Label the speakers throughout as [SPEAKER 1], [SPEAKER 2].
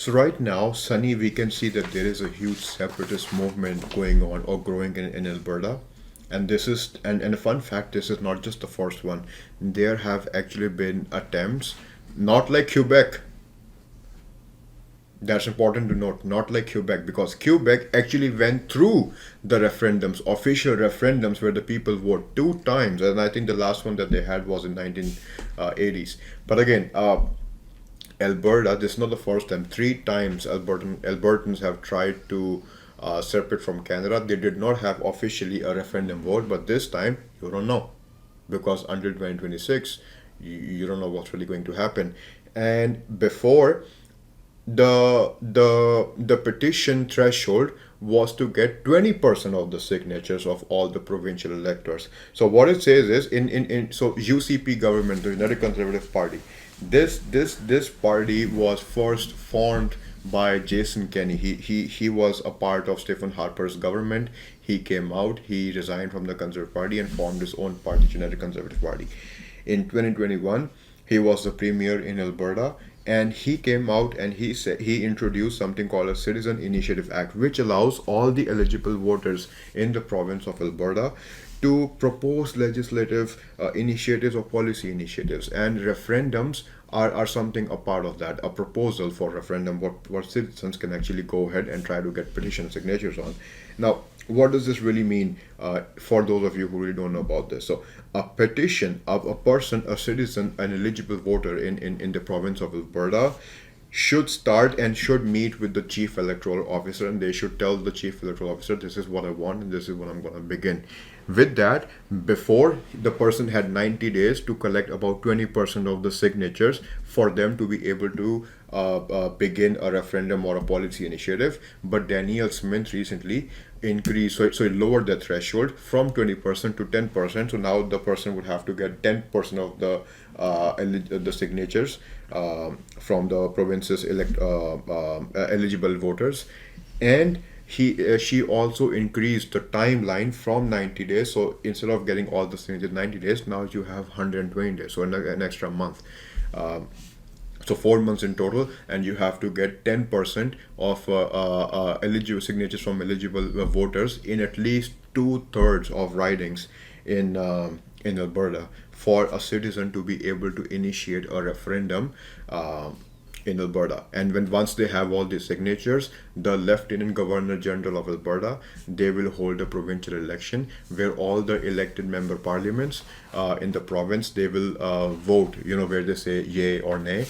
[SPEAKER 1] So right now, Sunny, we can see that there is a huge separatist movement going on or growing in Alberta. And this is and a fun fact, this is not just the first one. There have actually been attempts, not like Quebec. That's important to note, not like Quebec, because Quebec actually went through the referendums, official referendums, where the people vote two times, and I think the last one that they had was in 1980s. But again, Alberta, this is not the first time. Three times Albertans have tried to separate from Canada. They did not have officially a referendum vote, but this time you don't know, because until 2026, you don't know what's really going to happen. And before, the petition threshold was to get 20% of the signatures of all the provincial electors. So what it says is in so UCP government, the United Conservative Party, this party was first formed by Jason Kenney. He was a part of Stephen Harper's government. He came out, he resigned from the Conservative Party and formed his own party, United Conservative Party. In 2021, he was the premier in Alberta, and he came out and he said he introduced something called a Citizen Initiative Act, which allows all the eligible voters in the province of Alberta to propose legislative initiatives or policy initiatives, and referendums are something a part of that, a proposal for referendum, what citizens can actually go ahead and try to get petition signatures on. Now, what does this really mean for those of you who really don't know about this? So a petition of a person, a citizen, an eligible voter in the province of Alberta should start and should meet with the chief electoral officer, and they should tell the chief electoral officer, this is what I want and this is what I'm going to begin with. That before, the person had 90 days to collect about 20% of the signatures for them to be able to begin a referendum or a policy initiative. But Danielle Smith recently increased, so it lowered the threshold from 20% to 10%. So now the person would have to get 10% of the signatures from the province's eligible voters. And she also increased the timeline from 90 days. So instead of getting all the signatures in 90 days, now you have 120 days, so an extra month. So 4 months in total, and you have to get 10% of eligible signatures from eligible voters in at least 2/3 of ridings in Alberta for a citizen to be able to initiate a referendum in Alberta. And when once they have all these signatures, the Lieutenant Governor General of Alberta, they will hold a provincial election where all the elected member parliaments in the province, they will vote, where they say yay or nay,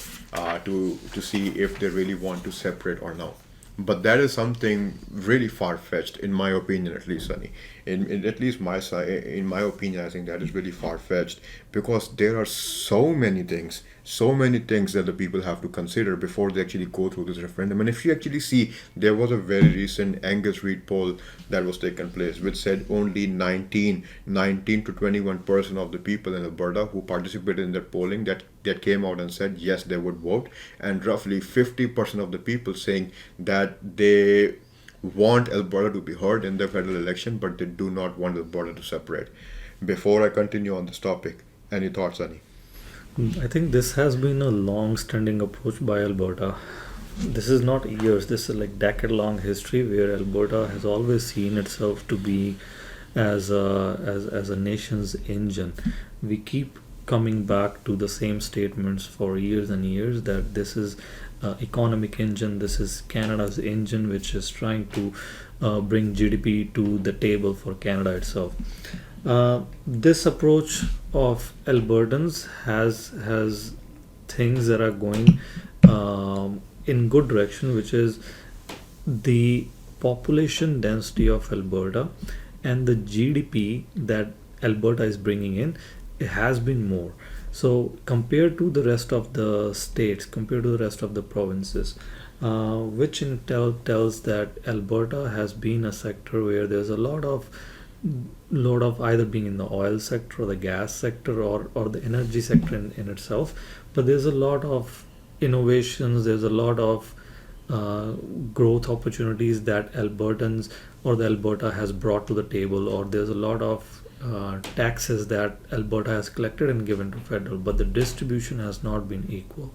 [SPEAKER 1] to see if they really want to separate or not. But that is something really far-fetched, in my opinion, at least, Sunny. In at least my side, in my opinion, I think that is really far-fetched, because there are so many things that the people have to consider before they actually go through this referendum. And if you actually see, there was a very recent Angus Reid poll that was taken place, which said only 19 to 21% of the people in Alberta who participated in that polling that came out and said yes, they would vote, and roughly 50% of the people saying that they want Alberta to be heard in the federal election, but they do not want Alberta to separate. Before I continue on this topic, any thoughts, Sunny?
[SPEAKER 2] I think this has been a long-standing approach by Alberta. This is not years, this is like decade-long history where Alberta has always seen itself to be as a nation's engine. We keep coming back to the same statements for years and years that this is economic engine, this is Canada's engine, which is trying to bring GDP to the table for Canada itself. This approach of Albertans has things that are going in good direction, which is the population density of Alberta and the GDP that Alberta is bringing in. It has been more. So compared to the rest of the states, compared to the rest of the provinces, which in tells that Alberta has been a sector where there's a lot of either being in the oil sector or the gas sector or the energy sector in itself, but there's a lot of innovations, there's a lot of growth opportunities that Albertans or the Alberta has brought to the table, or there's a lot of taxes that Alberta has collected and given to federal, but the distribution has not been equal.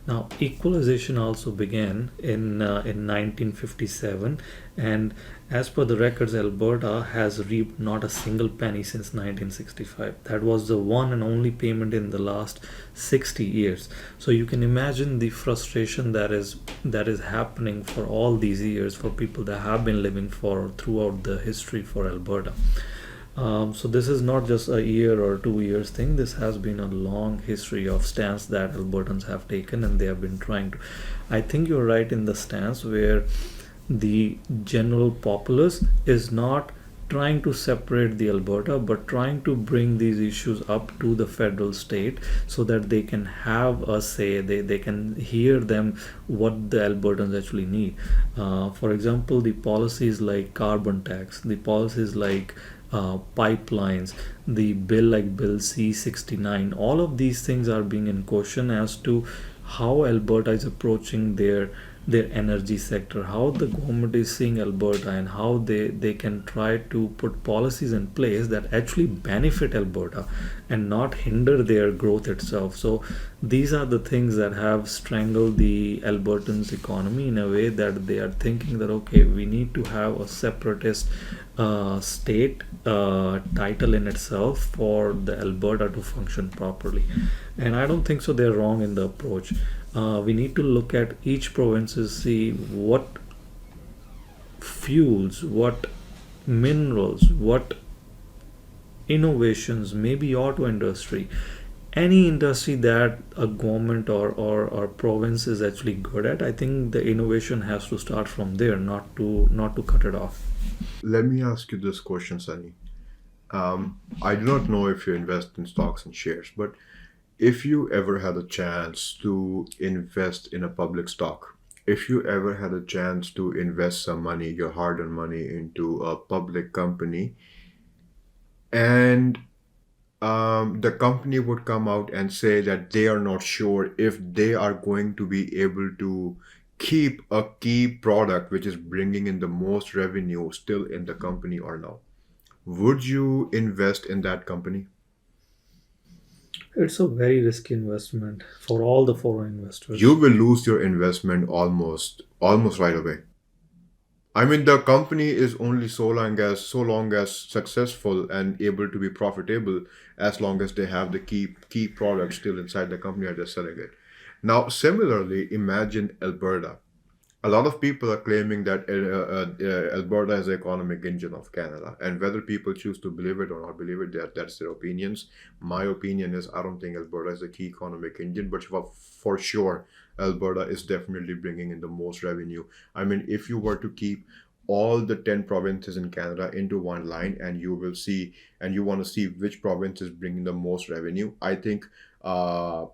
[SPEAKER 2] Now, equalization also began in 1957, and as per the records, Alberta has reaped not a single penny since 1965. That was the one and only payment in the last 60 years. So you can imagine the frustration that is happening for all these years for people that have been living for throughout the history for Alberta. So this is not just a year or 2 years thing. This has been a long history of stance that Albertans have taken, and they have been trying to. I think you're right in the stance where the general populace is not trying to separate the Alberta, but trying to bring these issues up to the federal state so that they can have a say. They can hear them what the Albertans actually need. For example, the policies like carbon tax, the policies like pipelines, the bill like Bill C-69, all of these things are being in question as to how Alberta is approaching their energy sector, how the government is seeing Alberta, and how they can try to put policies in place that actually benefit Alberta and not hinder their growth itself. So these are the things that have strangled the Albertans economy in a way that they are thinking that okay, we need to have a separatist state title in itself for the Alberta to function properly. And I don't think so they're wrong in the approach. We need to look at each provinces, see what fuels, what minerals, what innovations, maybe auto industry, any industry that a government or province is actually good at. I think the innovation has to start from there, not to cut it off.
[SPEAKER 1] Let me ask you this question, Sunny. I do not know if you invest in stocks and shares, but if you ever had a chance to invest in a public stock, if you ever had a chance to invest some money, your hard earned money, into a public company, and the company would come out and say that they are not sure if they are going to be able to keep a key product which is bringing in the most revenue still in the company or not, would you invest in that company?
[SPEAKER 2] It's a very risky investment for all the foreign investors.
[SPEAKER 1] You will lose your investment almost right away. I mean, the company is only so long as successful and able to be profitable, as long as they have the key product still inside the company or they're selling it. Now, similarly, imagine Alberta. A lot of people are claiming that Alberta is the economic engine of Canada, and whether people choose to believe it or not believe it, that's their opinions. My opinion is I don't think Alberta is a key economic engine, but for sure, Alberta is definitely bringing in the most revenue. I mean, if you were to keep all the 10 provinces in Canada into one line, and you will see, and you want to see which province is bringing the most revenue, I think uh,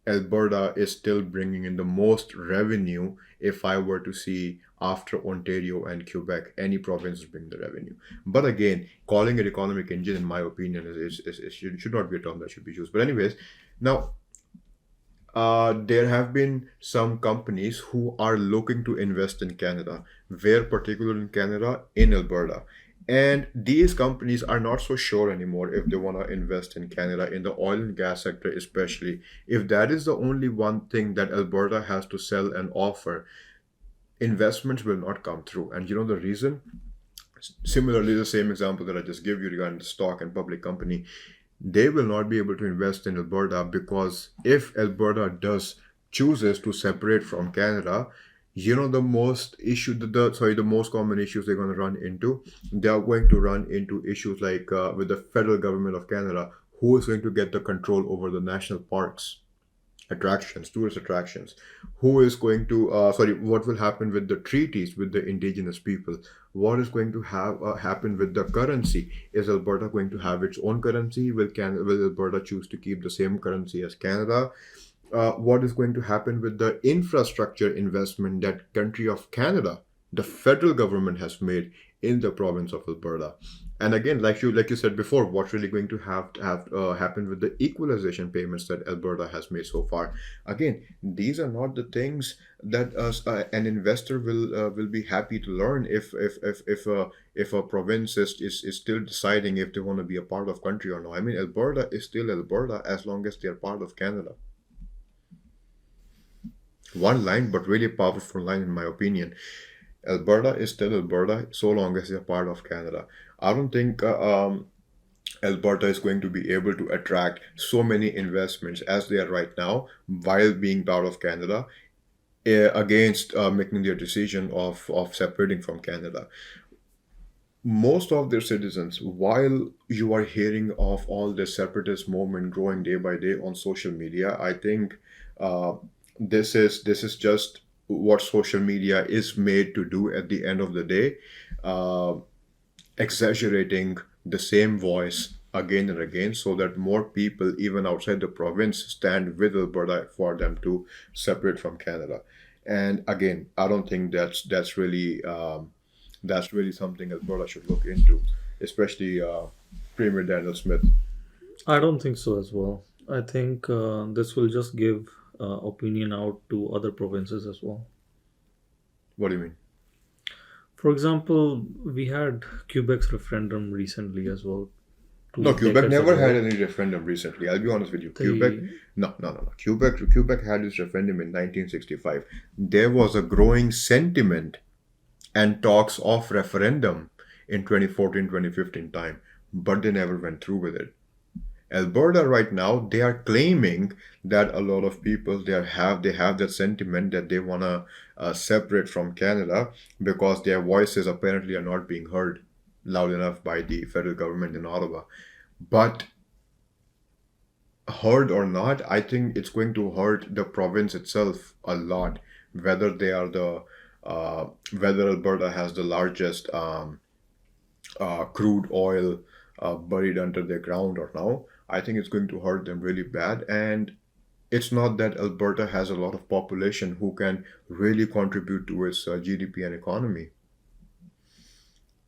[SPEAKER 1] Alberta is still bringing in the most revenue. If I were to see after Ontario and Quebec, any province is bringing the revenue. But again, calling it economic engine, in my opinion, should not be a term that should be used. But anyways, now there have been some companies who are looking to invest in Canada, where particularly in Canada, in Alberta. And these companies are not so sure anymore if they want to invest in Canada, in the oil and gas sector, especially. If that is the only one thing that Alberta has to sell and offer, investments will not come through. And you know the reason? Similarly, the same example that I just gave you regarding the stock and public company, they will not be able to invest in Alberta, because if Alberta does chooses to separate from Canada, you know the most issue the most common issues they're going to run into, they are going to run into issues like with the federal government of Canada, who is going to get the control over the national parks, attractions, tourist attractions, who is going to what will happen with the treaties with the indigenous people, what is going to have happen with the currency. Is Alberta going to have its own currency? Will Alberta choose to keep the same currency as Canada? What is going to happen with the infrastructure investment that country of Canada, the federal government, has made in the province of Alberta? And again, like you said before, what's really going to have happen with the equalization payments that Alberta has made so far? Again, these are not the things that an investor will be happy to learn if a province is still deciding if they want to be a part of country or not. I mean, Alberta is still Alberta as long as they're part of Canada. One line, but really powerful line in my opinion. Alberta is still Alberta so long as it's a part of Canada. I don't think Alberta is going to be able to attract so many investments as they are right now while being part of Canada, against making their decision of separating from Canada. Most of their citizens, while you are hearing of all the separatist movement growing day by day on social media, I think uh, this is just what social media is made to do at the end of the day, uh, exaggerating the same voice again and again so that more people, even outside the province, stand with Alberta for them to separate from Canada. And again, I don't think that's really something Alberta should look into, especially Premier Daniel Smith.
[SPEAKER 2] I don't think so as well. I think this will just give opinion out to other provinces as well.
[SPEAKER 1] What do you mean?
[SPEAKER 2] For example, we had Quebec's referendum recently as well,
[SPEAKER 1] No,
[SPEAKER 2] two
[SPEAKER 1] Quebec
[SPEAKER 2] decades
[SPEAKER 1] never had
[SPEAKER 2] ago.
[SPEAKER 1] any referendum recently. I'll be honest with you. Quebec,
[SPEAKER 2] The
[SPEAKER 1] no, no, no, no. Quebec had its referendum in 1965. There was a growing sentiment and talks of referendum in 2014, 2015 time, but they never went through with it. Alberta right now, they are claiming that a lot of people they have that sentiment that they wanna separate from Canada because their voices apparently are not being heard loud enough by the federal government in Ottawa. But heard or not, I think it's going to hurt the province itself a lot. Whether they are the whether Alberta has the largest crude oil buried under the ground or now, I think it's going to hurt them really bad. And it's not that Alberta has a lot of population who can really contribute to its GDP and economy.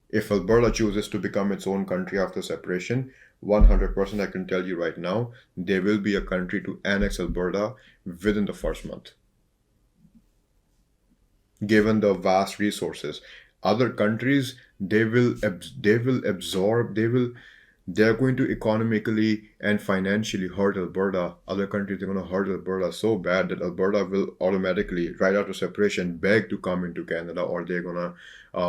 [SPEAKER 1] If Alberta chooses to become its own country after separation, 100% I can tell you right now, there will be a country to annex Alberta within the first month, given the vast resources. Other countries, they will absorb, they're going to economically and financially hurt Alberta. Other countries are going to hurt Alberta so bad that Alberta will automatically, right after separation, beg to come into Canada, or they're going to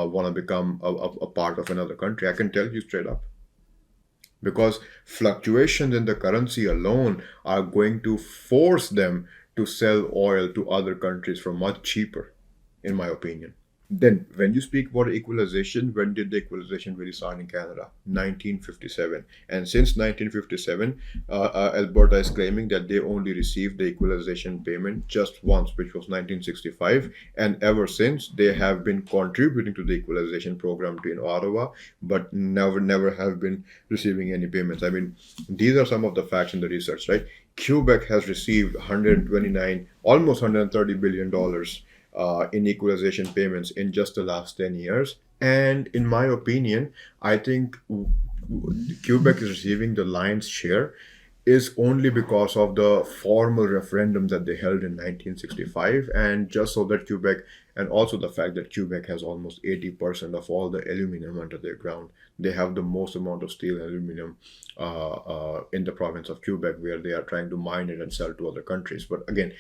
[SPEAKER 1] want to become a part of another country. I can tell you straight up. Because fluctuations in the currency alone are going to force them to sell oil to other countries for much cheaper, in my opinion. Then, when you speak about equalization, when did the equalization really start in Canada? 1957. And since 1957, Alberta is claiming that they only received the equalization payment just once, which was 1965. And ever since, they have been contributing to the equalization program in Ottawa, but never have been receiving any payments. I mean, these are some of the facts in the research, right? Quebec has received 129, almost $130 billion in equalization payments in just the last 10 years. And in my opinion, I think Quebec is receiving the lion's share is only because of the formal referendum that they held in 1965, and just so that Quebec, and also the fact that Quebec has almost 80% of all the aluminum under their ground. They have the most amount of steel and aluminum in the province of Quebec, where they are trying to mine it and sell to other countries. But again,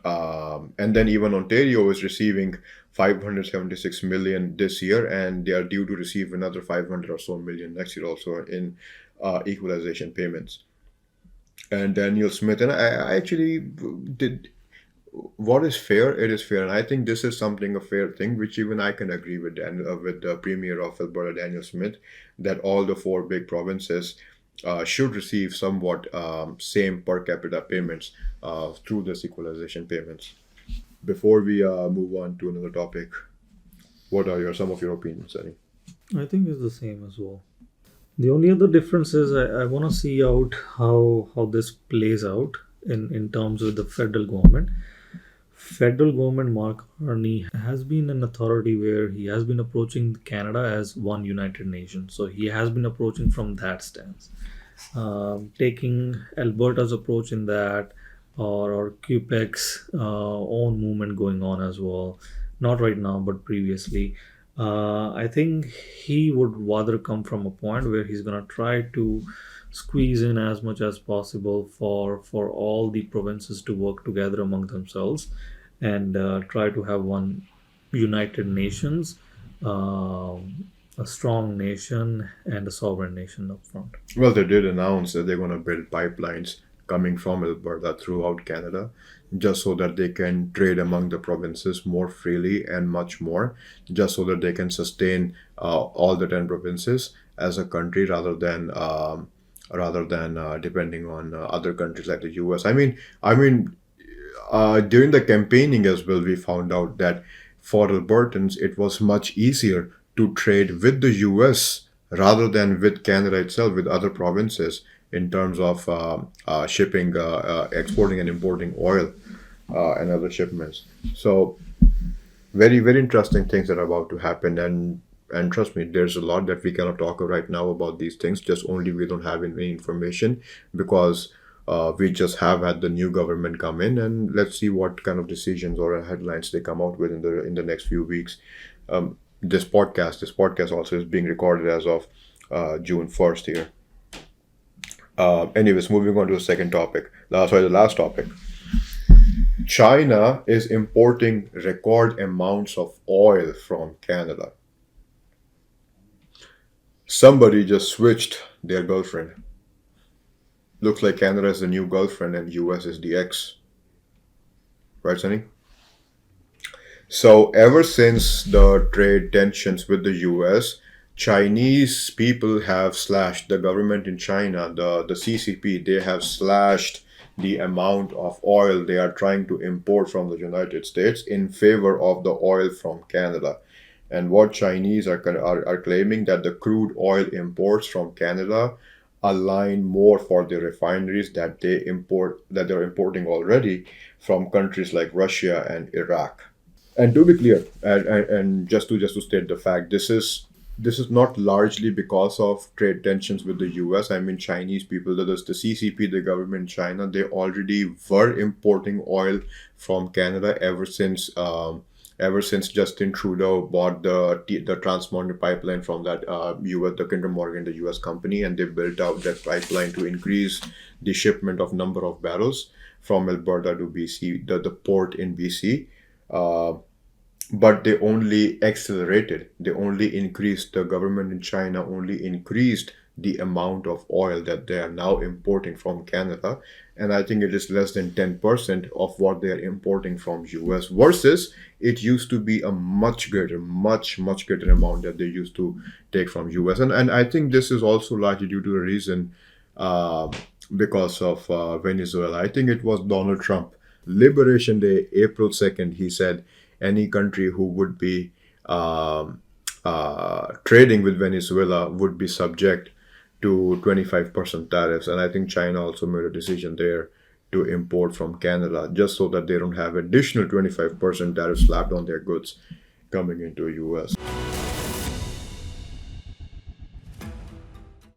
[SPEAKER 1] and then even Ontario is receiving 576 million this year, and they are due to receive another 500 or so million next year also in equalization payments. And Daniel Smith, and I actually did what is fair, it is fair, and I think this is something a fair thing, which even I can agree with with the Premier of Alberta, Daniel Smith, that all the four big provinces should receive somewhat same per capita payments through this equalization payments. Before we move on to another topic, what are some of your opinions, Sunny?
[SPEAKER 2] I think it's the same as well. The only other difference is I want to see out how this plays out in terms of the federal government. Federal government Mark Carney has been an authority where he has been approaching Canada as one united nation. So he has been approaching from that stance, taking Alberta's approach in that, or Quebec's own movement going on as well. Not right now, but previously. I think he would rather come from a point where he's gonna try to squeeze in as much as possible for all the provinces to work together among themselves, and try to have one united nations, a strong nation, and a sovereign nation up front.
[SPEAKER 1] Well, they did announce that they're going to build pipelines coming from Alberta throughout Canada, just so that they can trade among the provinces more freely and much more, just so that they can sustain all the 10 provinces as a country rather than depending on other countries like the US. During the campaigning as well, we found out that for Albertans, it was much easier to trade with the US rather than with Canada itself, with other provinces, in terms of shipping, exporting and importing oil and other shipments. So, very, very interesting things that are about to happen. And trust me, there's a lot that we cannot talk right now about these things. Just only we don't have any information because we just have had the new government come in, and let's see what kind of decisions or headlines they come out with in the next few weeks. This podcast also is being recorded as of June 1st here. Anyways, moving on to the second topic. The last topic. China is importing record amounts of oil from Canada. Somebody just switched their girlfriend. Looks like Canada is the new girlfriend and US is the ex. Right, Sunny? So ever since the trade tensions with the US, Chinese people have slashed, the government in China, the CCP, they have slashed the amount of oil they are trying to import from the United States in favor of the oil from Canada. And what Chinese are claiming that the crude oil imports from Canada align more for the refineries that they're importing already from countries like Russia and Iraq. And to be clear, and just to state the fact, this is not largely because of trade tensions with the US. I mean, Chinese people, that is the CCP, the government in China, they already were importing oil from Canada ever since Justin Trudeau bought the Trans Mountain pipeline from that the Kinder Morgan, the US company, and they built out that pipeline to increase the shipment of number of barrels from Alberta to BC, the port in BC. But they only accelerated. The government in China only increased the amount of oil that they are now importing from Canada. And I think it is less than 10% of what they are importing from US versus it used to be a much greater amount that they used to take from US. And I think this is also largely due to a reason because of Venezuela. I think it was Donald Trump. Liberation Day, April 2nd, he said any country who would be trading with Venezuela would be subject to 25% tariffs. And I think China also made a decision there to import from Canada just so that they don't have additional 25% tariffs slapped on their goods coming into US.